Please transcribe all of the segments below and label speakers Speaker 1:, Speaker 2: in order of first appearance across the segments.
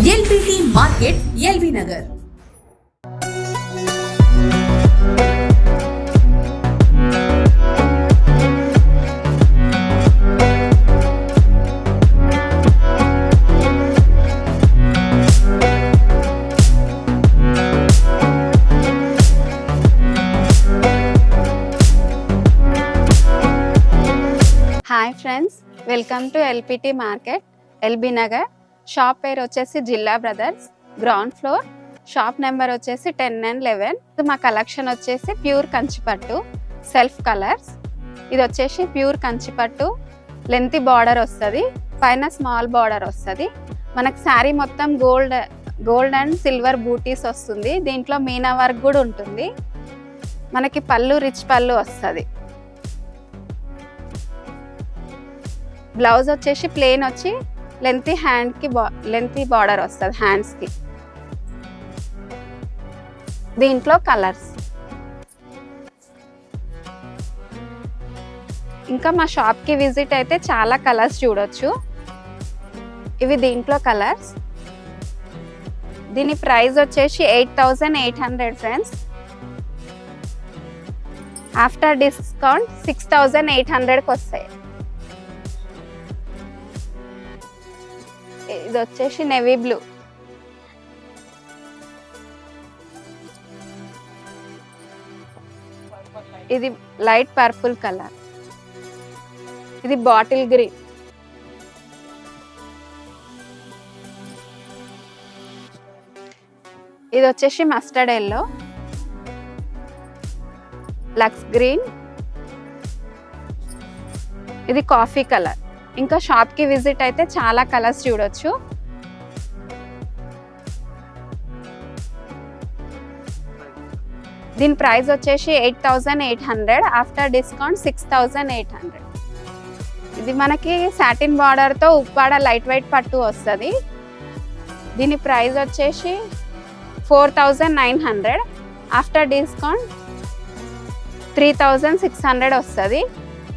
Speaker 1: LBT market, LB Nagar.
Speaker 2: Hi friends, welcome to LPT market, LB Nagar. Shop పేరు వచ్చేసి జిల్లా brothers, ground floor. Shop number వచ్చేసి 10 and 11. మా collection వచ్చేసి ప్యూర్ కంచిపట్టు self colours. ఇది వచ్చేసి ప్యూర్ కంచిపట్టు, లెంతీ బార్డర్ వస్తుంది, పైన స్మాల్ బార్డర్ వస్తుంది. మనకు శారీ మొత్తం గోల్డ్ అండ్ సిల్వర్ బూటీస్ వస్తుంది. దీంట్లో మీనా వర్క్ కూడా ఉంటుంది. మనకి పళ్ళు రిచ్ పళ్ళు వస్తుంది. బ్లౌజ్ వచ్చేసి ప్లెయిన్ వచ్చి లెంతీ బార్డర్ వస్తుంది హ్యాండ్స్కి. దీంట్లో కలర్స్ ఇంకా మా షాప్కి విజిట్ అయితే చాలా కలర్స్ చూడొచ్చు. ఇవి దీంట్లో కలర్స్. దీని ప్రైస్ వచ్చేసి 8,800 ఫ్రెండ్స్. ఆఫ్టర్ డిస్కౌంట్ 6,800కి వస్తాయి. ఇది వచ్చేసి నేవీ బ్లూ. ఇది లైట్ పర్పుల్ కలర్. ఇది బాటిల్ గ్రీన్. ఇది వచ్చేసి మస్టర్డ్ ఎల్లో, లక్స్ గ్రీన్. ఇది కాఫీ కలర్. ఇంకా షాప్కి విజిట్ అయితే చాలా కలర్స్ చూడొచ్చు. దీని ప్రైస్ వచ్చేసి 8,800. After discount 6,800. ఇది మనకి సాటిన్ బార్డర్తో ఉప్పాడ లైట్ వెయిట్ పట్టు వస్తుంది. దీని ప్రైస్ వచ్చేసి 4,900. ఆఫ్టర్ డిస్కౌంట్ 3,600 వస్తుంది.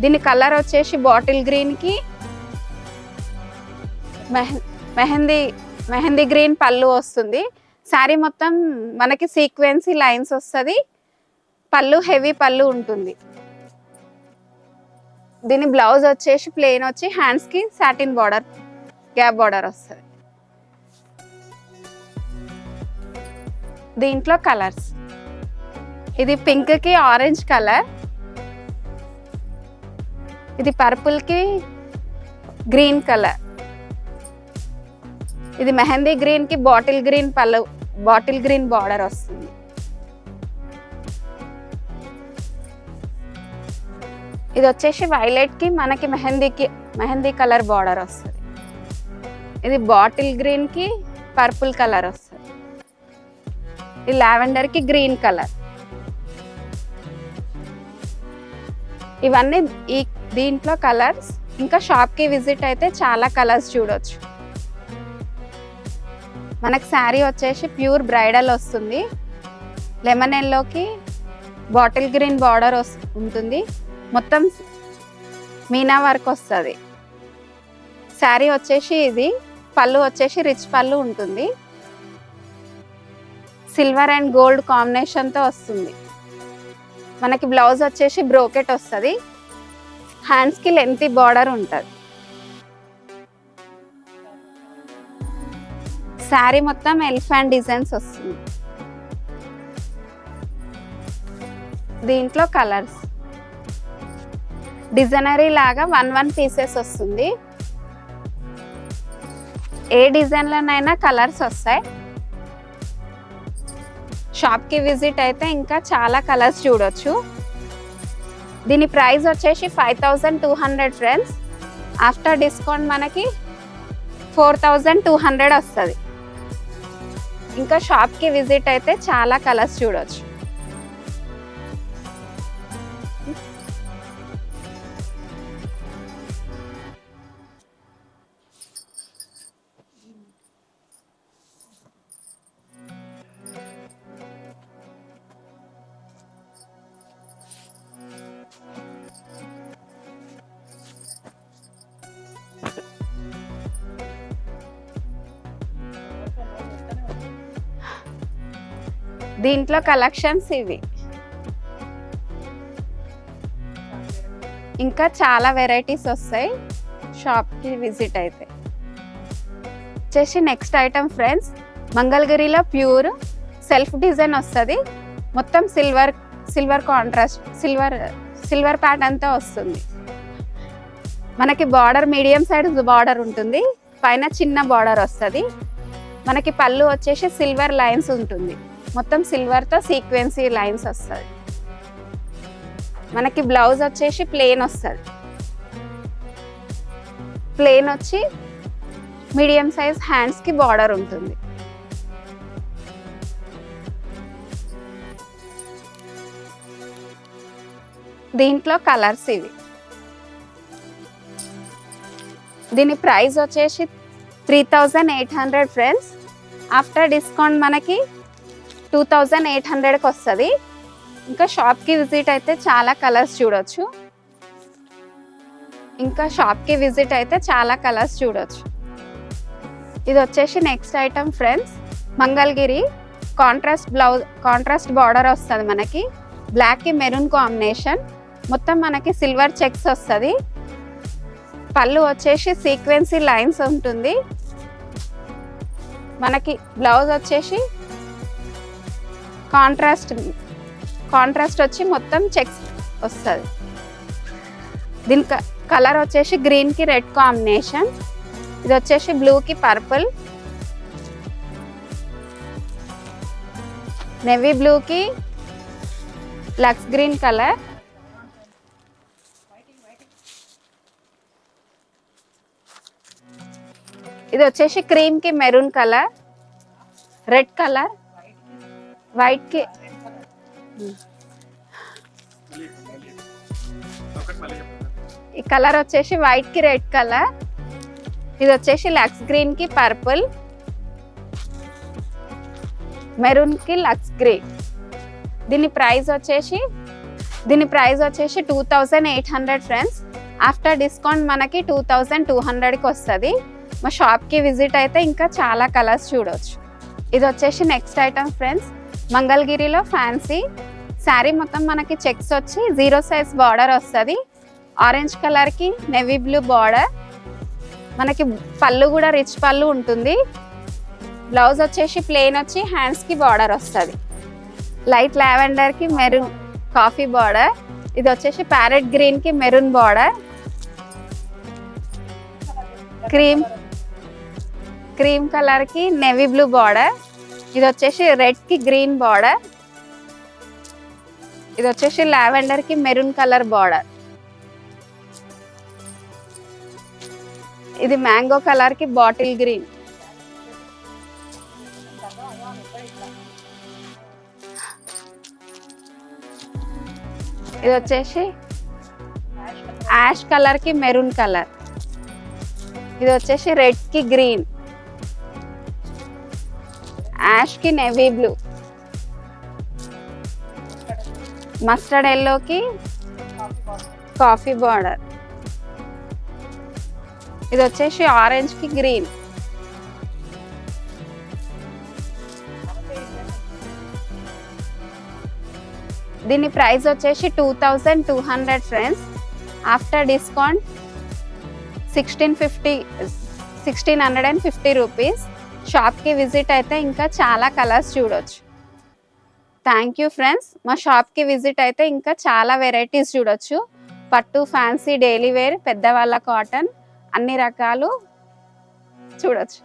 Speaker 2: దీని కలర్ వచ్చేసి బాటిల్ గ్రీన్కి మెహందీ గ్రీన్ పళ్ళు వస్తుంది. శారీ మొత్తం మనకి సీక్వెన్సీ లైన్స్ వస్తుంది. పళ్ళు హెవీ పళ్ళు ఉంటుంది. దీని బ్లౌజ్ వచ్చేసి ప్లెయిన్ వచ్చి హ్యాండ్స్కి సాటిన్ బార్డర్, గ్యాప్ బార్డర్ వస్తుంది. దీంట్లో కలర్స్. ఇది పింక్కి ఆరెంజ్ కలర్. ఇది పర్పుల్కి గ్రీన్ కలర్. ఇది మెహందీ గ్రీన్కి బాటిల్ గ్రీన్ పళ్ళు, బాటిల్ గ్రీన్ బార్డర్ వస్తుంది. ఇది వచ్చేసి వైలెట్కి మనకి మెహందీ కలర్ బార్డర్ వస్తుంది. ఇది బాటిల్ గ్రీన్కి పర్పుల్ కలర్ వస్తుంది. ఇది లావెండర్కి గ్రీన్ కలర్. ఇవన్నీ దీంట్లో కలర్స్. ఇంకా షాప్కి విజిట్ అయితే చాలా కలర్స్ చూడొచ్చు. మనకు శారీ వచ్చేసి ప్యూర్ బ్రైడల్ వస్తుంది. లెమన్ ఎల్లోకి బాటిల్ గ్రీన్ బార్డర్ ఉంటుంది. మొత్తం మీనా వర్క్ వస్తుంది. శారీ వచ్చేసి ఇది పళ్ళు వచ్చేసి రిచ్ పళ్ళు ఉంటుంది. సిల్వర్ అండ్ గోల్డ్ కాంబినేషన్తో వస్తుంది. మనకి బ్లౌజ్ వచ్చేసి బ్రోకెట్ వస్తుంది. హ్యాండ్స్కి లెంతీ బార్డర్ ఉంటుంది. శారీ మొత్తం ఎలిఫెంట్ డిజైన్స్ వస్తుంది. దీంట్లో కలర్స్. డిజైనరీ లాగా 1 పీసెస్ వస్తుంది. ఏ డిజైన్లోనైనా కలర్స్ వస్తాయి. షాప్కి విజిట్ అయితే ఇంకా చాలా కలర్స్ చూడొచ్చు. దీని ప్రైస్ వచ్చేసి 5,200 ఫ్రెండ్స్. ఆఫ్టర్ డిస్కౌంట్ మనకి 4,200 వస్తుంది. ఇంకా షాప్కి విజిట్ అయితే చాలా కలర్స్ చూడొచ్చు. దీంట్లో కలెక్షన్స్ ఇవి. ఇంకా చాలా వెరైటీస్ వస్తాయి షాప్కి విజిట్ అయితే. వచ్చేసి నెక్స్ట్ ఐటమ్ ఫ్రెండ్స్, మంగళగిరిలో ప్యూర్ సెల్ఫ్ డిజైన్ వస్తుంది. మొత్తం సిల్వర్ కాంట్రాస్ట్ సిల్వర్ ప్యాటర్న్తో వస్తుంది. మనకి బార్డర్ మీడియం సైజ్ బార్డర్ ఉంటుంది, పైన చిన్న బార్డర్ వస్తుంది. మనకి పళ్ళు వచ్చేసి సిల్వర్ లైన్స్ ఉంటుంది, మొత్తం సిల్వర్తో సీక్వెన్సీ లైన్స్ వస్తుంది. మనకి బ్లౌజ్ వచ్చేసి ప్లెయిన్ వస్తుంది. ప్లెయిన్ వచ్చి మీడియం సైజ్ హ్యాండ్స్కి బార్డర్ ఉంటుంది. దీంట్లో కలర్స్ ఇవి. దీని ప్రైస్ వచ్చేసి 3800 ఫ్రెండ్స్. ఆఫ్టర్ డిస్కౌంట్ మనకి 2800కి వస్తుంది. ఇంకా షాప్కి విజిట్ అయితే చాలా కలర్స్ చూడొచ్చు. ఇది వచ్చేసి next item friends, Mangalagiri contrast border వస్తుంది. మనకి బ్లాక్కి మెరూన్ కాంబినేషన్, మొత్తం మనకి సిల్వర్ చెక్స్ వస్తుంది. పళ్ళు వచ్చేసి సీక్వెన్సీ లైన్స్ ఉంటుంది. మనకి బ్లౌజ్ వచ్చేసి కాంట్రాస్ట్ వచ్చి మొత్తం చెక్స్ వస్తుంది. దీని కలర్ వచ్చేసి గ్రీన్కి రెడ్ కాంబినేషన్. ఇది వచ్చేసి బ్లూకి పర్పుల్, నేవీ బ్లూకి లక్స్ గ్రీన్ కలర్, ఇది వచ్చేసి క్రీమ్కి మెరూన్ కలర్, రెడ్ కలర్, వైట్కి ఈ కలర్ వచ్చేసి వైట్కి రెడ్ కలర్. ఇది వచ్చేసి లక్స్ గ్రీన్కి పర్పుల్, మెరూన్కి లక్స్ గ్రీన్. దీని ప్రైస్ వచ్చేసి 2800 ఫ్రెండ్స్. ఆఫ్టర్ డిస్కౌంట్ మనకి 2200కి వస్తుంది. మా షాప్కి విజిట్ అయితే ఇంకా చాలా కలర్స్ చూడవచ్చు. ఇది వచ్చేసి నెక్స్ట్ ఐటమ్ ఫ్రెండ్స్, మంగళగిరిలో ఫ్యాన్సీ శారీ. మొత్తం మనకి చెక్స్ వచ్చి 0 సైజ్ బార్డర్ వస్తుంది. ఆరెంజ్ కలర్కి నేవీ బ్లూ బార్డర్. మనకి పళ్ళు కూడా రిచ్ పళ్ళు ఉంటుంది. బ్లౌజ్ వచ్చేసి ప్లెయిన్ వచ్చి హ్యాండ్స్కి బార్డర్ వస్తుంది. లైట్ లావెండర్కి మెరూన్ కాఫీ బార్డర్. ఇది వచ్చేసి ప్యారెట్ గ్రీన్కి మెరూన్ బార్డర్. క్రీమ్ కలర్కి నేవీ బ్లూ బార్డర్. ఇది వచ్చేసి రెడ్కి గ్రీన్ బార్డర్. ఇది వచ్చేసి లావెండర్కి మెరూన్ కలర్ బార్డర్. ఇది మ్యాంగో కలర్కి బాటిల్ గ్రీన్. ఇది వచ్చేసి యాష్ కలర్కి మెరూన్ కలర్. ఇది వచ్చేసి రెడ్కి గ్రీన్, యాష్కి నేవీ బ్లూ, మస్టర్డ్ ఎల్లోకి కాఫీ బార్డర్. ఇది వచ్చేసి ఆరెంజ్కి గ్రీన్. దీని ప్రైస్ వచ్చేసి 2200 ఫ్రెండ్స్. After discount 1650 rupees. షాప్కి విజిట్ అయితే ఇంకా చాలా కలర్స్ చూడొచ్చు. Thank you friends. మా షాప్కి విజిట్ అయితే ఇంకా చాలా వెరైటీస్ చూడొచ్చు. పట్టు, ఫ్యాన్సీ, డైలీ వేర్, పెద్దవాళ్ళ కాటన్, అన్ని రకాలు చూడొచ్చు.